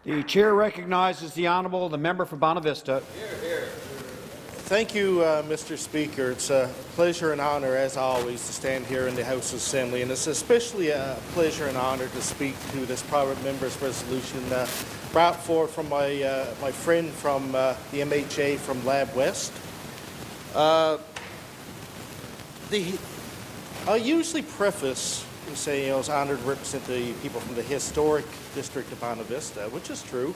The chair recognizes the honourable, the member for Bonavista. Thank you, Mr. Speaker. It's a pleasure and honour, as always, to stand here in the House of Assembly, and it's especially a pleasure and honour to speak to this private member's resolution brought forward from my friend from the MHA from Lab West. I usually preface saying I was honoured to represent the people from the historic district of Bonavista, which is true,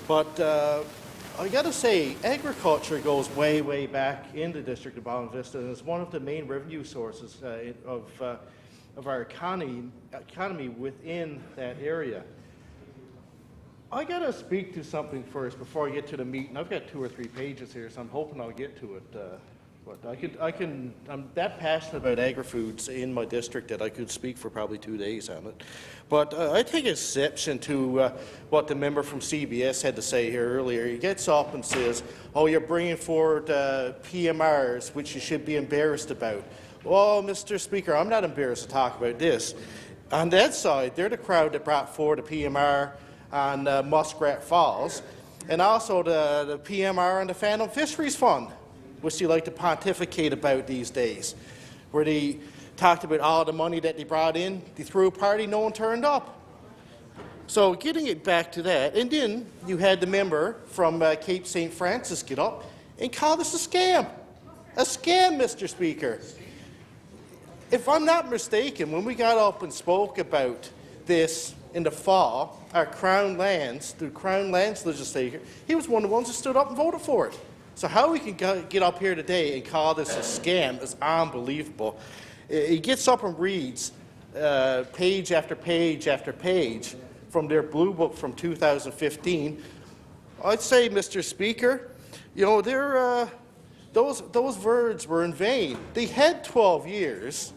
but I got to say, agriculture goes way, way back in the district of Bonavista, and it's one of the main revenue sources of our economy within that area. I got to speak to something first before I get to the meat, and I've got 2 or 3 pages here, so I'm hoping I'll get to it. But I'm that passionate about agri-foods in my district that I could speak for probably 2 days on it. But I take exception to what the member from CBS had to say here earlier. He gets up and says, oh, you're bringing forward PMRs, which you should be embarrassed about. Well, Mr. Speaker, I'm not embarrassed to talk about this. On that side, they're the crowd that brought forward a PMR on Muskrat Falls, and also the PMR on the Phantom Fisheries Fund, which they like to pontificate about these days, where they talked about all the money that they brought in, they threw a party, no one turned up. So getting it back to that, and then you had the member from Cape St. Francis get up and call this a scam. A scam, Mr. Speaker. If I'm not mistaken, when we got up and spoke about this in the fall, our Crown Lands, the Crown Lands legislator, he was one of the ones that stood up and voted for it. So how we can get up here today and call this a scam is unbelievable. He gets up and reads page after page after page from their Blue Book from 2015. I'd say, Mr. Speaker, you know, those words were in vain. They had 12 years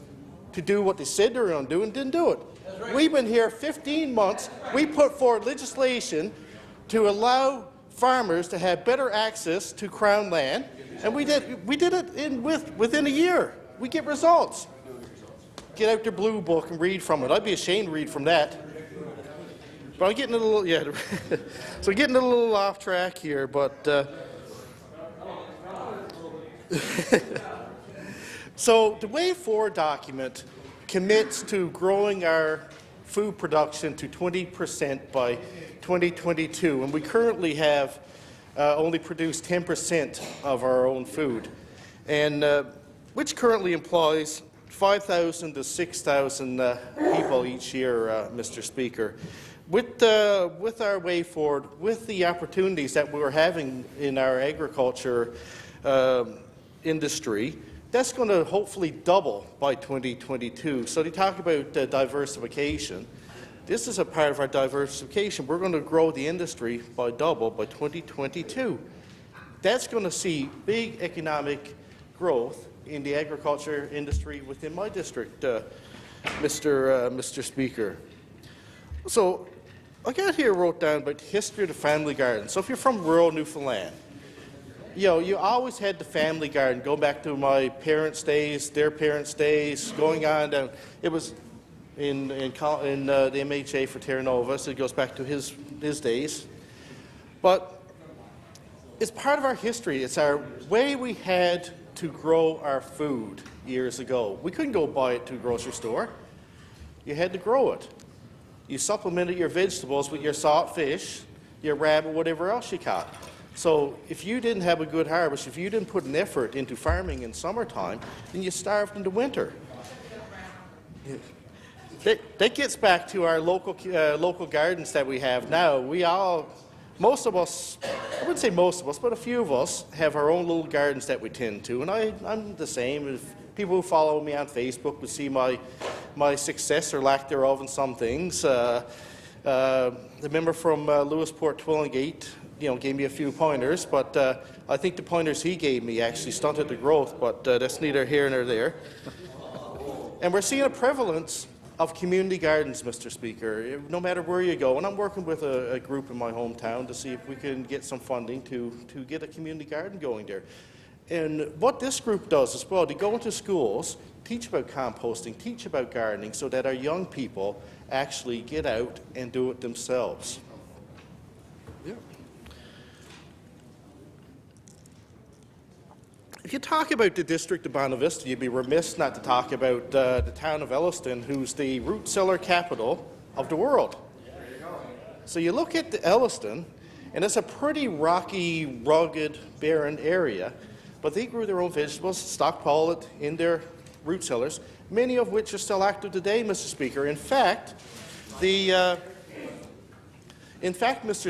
to do what they said they were going to do and didn't do it. Right. We've been here 15 months. We put forward legislation to allow farmers to have better access to Crown land, and we did it within a year. We get results. Get out their Blue Book and read from it. I'd be ashamed to read from that. But I'm getting a little, so getting a little off track here, but so the Way Forward document commits to growing our food production to 20% by 2022, and we currently have only produced 10% of our own food, and which currently employs 5,000 to 6,000 people each year, Mr. Speaker. With our way forward, with the opportunities that we're having in our agriculture industry, that's going to hopefully double by 2022. So they talk about diversification. This is a part of our diversification. We're going to grow the industry by double by 2022. That's going to see big economic growth in the agriculture industry within my district, Mr. Speaker. So I got here wrote down about the history of the family garden. So if you're from rural Newfoundland, you know, you always had the family garden, going back to my parents' days, their parents' days, going on down. It was in the MHA for Terra Nova, so it goes back to his days. But it's part of our history. It's our way we had to grow our food years ago. We couldn't go buy it to a grocery store. You had to grow it. You supplemented your vegetables with your salt fish, your rabbit, whatever else you caught. So if you didn't have a good harvest, if you didn't put an effort into farming in summertime, then you starved in the winter. That gets back to our local gardens that we have now. Most of us, I wouldn't say most of us, but a few of us have our own little gardens that we tend to, and I'm the same. If people who follow me on Facebook would see my success or lack thereof in some things. The member from Lewisport Twillingate, gave me a few pointers, but I think the pointers he gave me actually stunted the growth, but that's neither here nor there. And we're seeing a prevalence of community gardens, Mr. Speaker, no matter where you go. And I'm working with a group in my hometown to see if we can get some funding to get a community garden going there. And what this group does as well, they go into schools, teach about composting, teach about gardening, so that our young people actually get out and do it themselves. Yeah. If you talk about the district of Bonavista, you'd be remiss not to talk about the town of Elliston, who's the root cellar capital of the world. So you look at Elliston, and it's a pretty rocky, rugged, barren area, but they grew their own vegetables, stockpiled it in their root cellars, many of which are still active today, Mr. Speaker. In fact, Mr.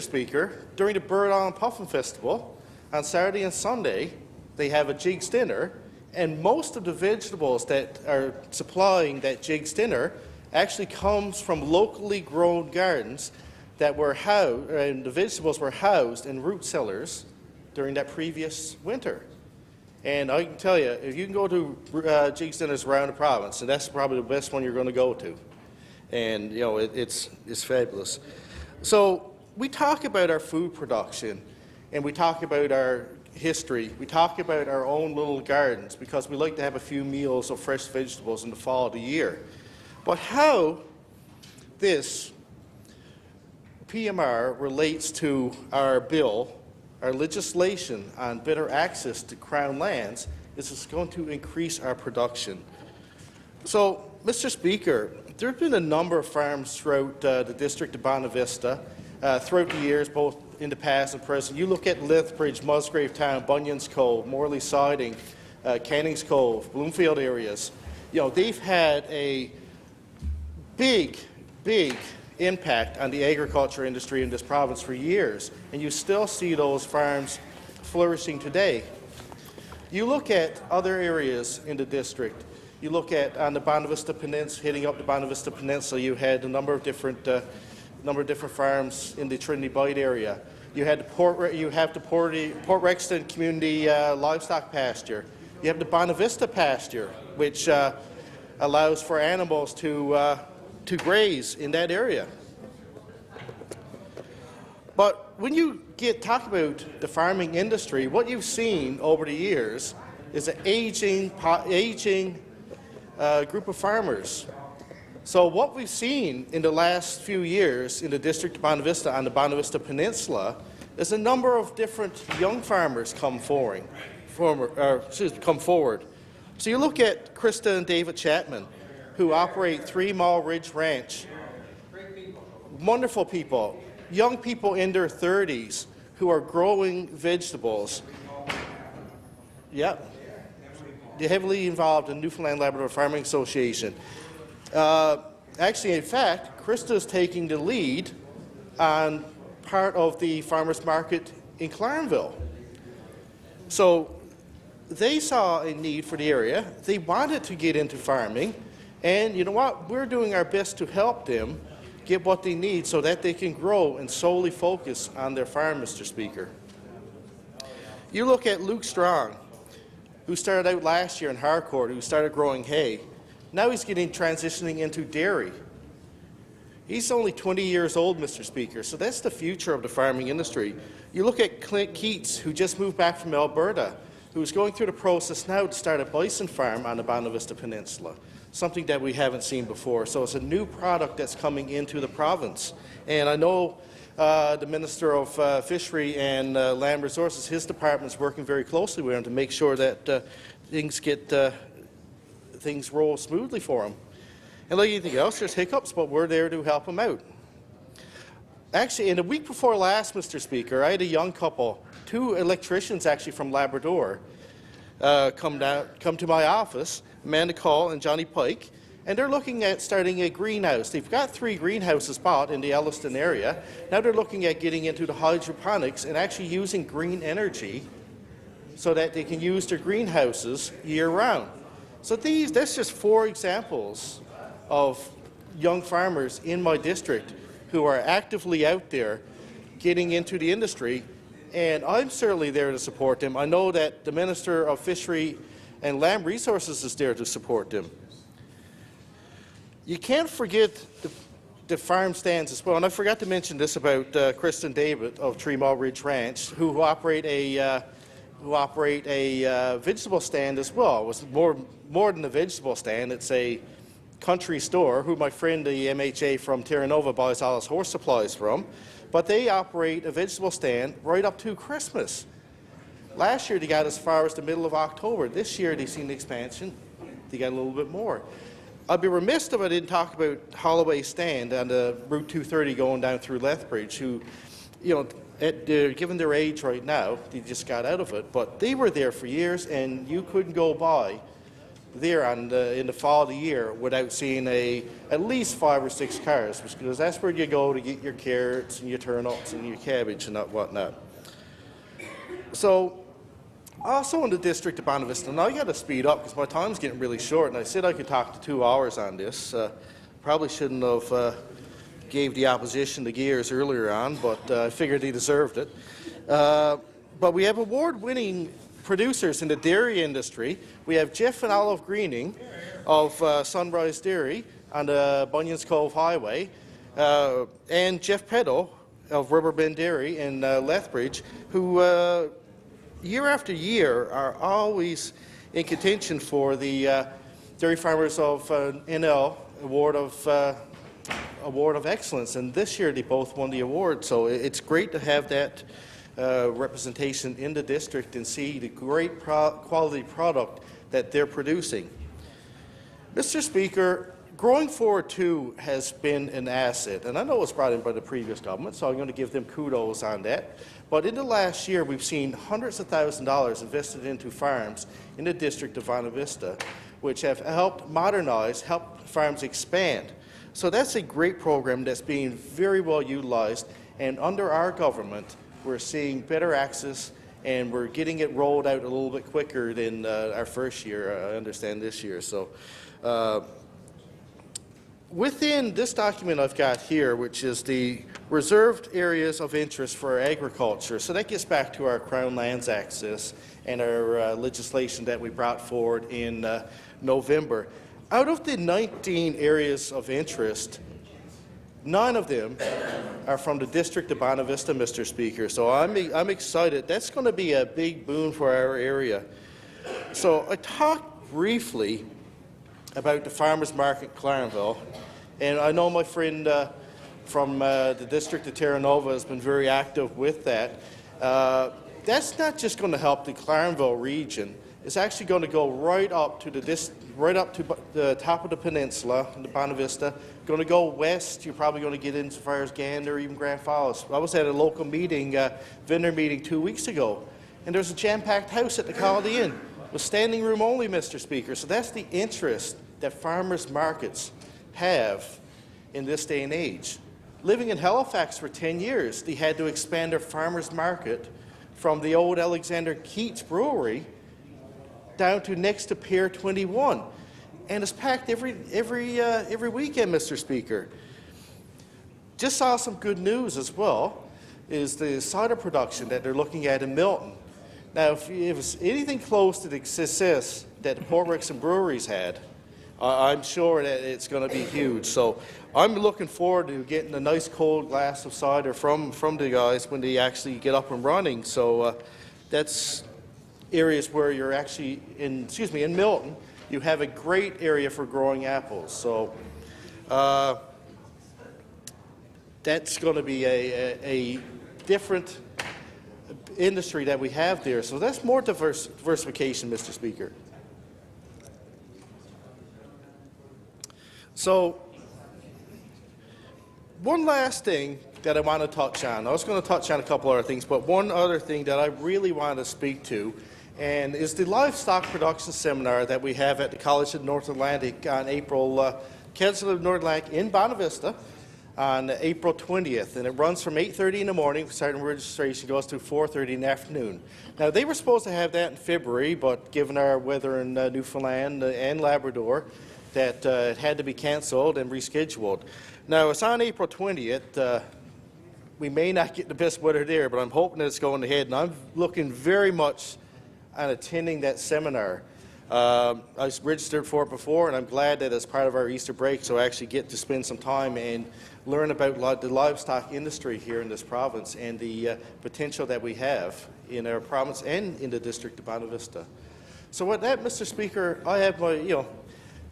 Speaker, during the Bird Island Puffin Festival, on Saturday and Sunday, they have a jigs dinner, and most of the vegetables that are supplying that jigs dinner actually comes from locally grown gardens that were housed, and the vegetables were housed in root cellars during that previous winter. And I can tell you, if you can go to jigs dinners around the province, and that's probably the best one you're going to go to. And you know, it's fabulous. So we talk about our food production, and we talk about our history. We talk about our own little gardens because we like to have a few meals of fresh vegetables in the fall of the year. But how this PMR relates to our bill, our legislation on better access to Crown lands, is it's going to increase our production. So, Mr. Speaker, there have been a number of farms throughout the district of Bonavista throughout the years, both in the past and present. You look at Lethbridge, Musgrave Town, Bunyan's Cove, Morley Siding, Canning's Cove, Bloomfield areas. You know, they've had a big impact on the agriculture industry in this province for years, and you still see those farms flourishing today. You look at other areas in the district. You look at on the Bonavista Peninsula, hitting up the Bonavista Peninsula, you had a number of different farms in the Trinity Bight area. You had Port Rexton Community Livestock Pasture. You have the Bonavista Pasture, which allows for animals to graze in that area. But when you talk about the farming industry, what you've seen over the years is an aging group of farmers. So what we've seen in the last few years in the district of Bonavista on the Bonavista Peninsula is a number of different young farmers come forward. So you look at Krista and David Chapman, who operate 3 Mile Ridge Ranch. Wonderful people, young people in their 30s who are growing vegetables. Yep. They're heavily involved in Newfoundland Labrador Farming Association. Actually, in fact, Krista is taking the lead on part of the farmers market in Clarenville. So they saw a need for the area. They wanted to get into farming. And you know what? We're doing our best to help them get what they need so that they can grow and solely focus on their farm, Mr. Speaker. You look at Luke Strong, who started out last year in Harcourt, who started growing hay. Now he's transitioning into dairy. He's only 20 years old, Mr. Speaker, so that's the future of the farming industry. You look at Clint Keats, who just moved back from Alberta, who's going through the process now to start a bison farm on the Bonavista Peninsula, something that we haven't seen before. So it's a new product that's coming into the province. And I know the Minister of Fishery and Land Resources, his department is working very closely with him to make sure that things roll smoothly for him. And like anything else, there's hiccups, but we're there to help him out. Actually, in the week before last, Mr. Speaker, I had a young couple, 2 electricians actually from Labrador, come to my office, Amanda Call and Johnny Pike, and they're looking at starting a greenhouse. They've got 3 greenhouses bought in the Elliston area. Now they're looking at getting into the hydroponics and actually using green energy so that they can use their greenhouses year-round. So that's just 4 examples of young farmers in my district who are actively out there getting into the industry, and I'm certainly there to support them. I know that the Minister of Fishery and Land Resources is there to support them. You can't forget the farm stands as well, and I forgot to mention this about Kristen David of 3 Mile Ridge Ranch, who operate a vegetable stand as well. It was more than a vegetable stand. It's a country store who my friend, the MHA from Terra Nova, buys all his horse supplies from. but they operate a vegetable stand right up to Christmas. Last year they got as far as the middle of October. This year they've seen the expansion. They got a little bit more. I'd be remiss if I didn't talk about Holloway Stand on the Route 230 going down through Lethbridge, who, given their age right now, they just got out of it, but they were there for years, and you couldn't go by there in the fall of the year without seeing at least 5 or 6 cars, because that's where you go to get your carrots and your turnips and your cabbage and whatnot. So, also in the district of Bonavista, and I got to speed up because my time's getting really short, and I said I could talk to 2 hours on this. Probably shouldn't have gave the opposition the gears earlier on, but I figured they deserved it. But we have award-winning producers in the dairy industry. We have Jeff and Olive Greening of Sunrise Dairy on the Bunyan's Cove Highway, and Jeff Peddle of Riverbend Dairy in Lethbridge, who year after year are always in contention for the Dairy Farmers of NL Award of Excellence, and this year they both won the award. So it's great to have that representation in the district and see the great quality product that they're producing. Mr. Speaker, Growing Forward 2 has been an asset, and I know it was brought in by the previous government, so I'm going to give them kudos on that. But in the last year, we've seen hundreds of thousands of dollars invested into farms in the district of Bonavista, which have helped modernize, helped farms expand. So that's a great program that's being very well utilized, and under our government, we're seeing better access, and we're getting it rolled out a little bit quicker than our first year, I understand this year. So within this document I've got here, which is the reserved areas of interest for agriculture, so that gets back to our Crown Lands access and our legislation that we brought forward in November. Out of the 19 areas of interest, 9 of them are from the district of Bonavista, Mr. Speaker. So I'm excited. That's going to be a big boon for our area. So I talked briefly about the farmers market in Clarenville, and I know my friend from the district of Terra Nova has been very active with that. That's not just going to help the Clarenville region. It's actually going to go right up to the top of the peninsula in the Bonavista. Going to go west. You're probably going to get in as far as Gander, even Grand Falls. I was at a local meeting, vendor meeting 2 weeks ago, and there's a jam-packed house at the Holiday Inn with standing room only, Mr. Speaker. So that's the interest that farmers markets have in this day and age. Living in Halifax for 10 years, they had to expand their farmers market from the old Alexander Keats Brewery down to next to Pier 21, and it's packed every weekend, Mr. Speaker. Just saw some good news as well, is the cider production that they're looking at in Milton. Now, if it's anything close to the success that the Port Rixon breweries had, I'm sure that it's going to be huge. So I'm looking forward to getting a nice cold glass of cider from the guys when they actually get up and running. So that's areas where you're actually in Milton, you have a great area for growing apples. So that's going to be a different industry that we have there. So that's more diversification, Mr. Speaker. So one last thing that I want to touch on. I was going to touch on a couple other things, but one other thing that I really want to speak to and is the livestock production seminar that we have at the College of North Atlantic on Council of North Atlantic in Bonavista on April 20th, and it runs from 8:30 in the morning, starting registration goes to 4:30 in the afternoon. Now, they were supposed to have that in February, but given our weather in Newfoundland and Labrador, that it had to be cancelled and rescheduled. Now, it's on April 20th. We may not get the best weather there, but I'm hoping that it's going ahead, and I'm looking very much on attending that seminar. I was registered for it before, and I'm glad that as part of our Easter break, so I actually get to spend some time and learn about the livestock industry here in this province and the potential that we have in our province and in the district of Bonavista. So with that, Mr. Speaker, I have my,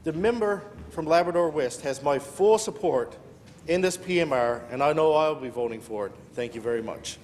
the member from Labrador West has my full support in this PMR, and I know I'll be voting for it. Thank you very much.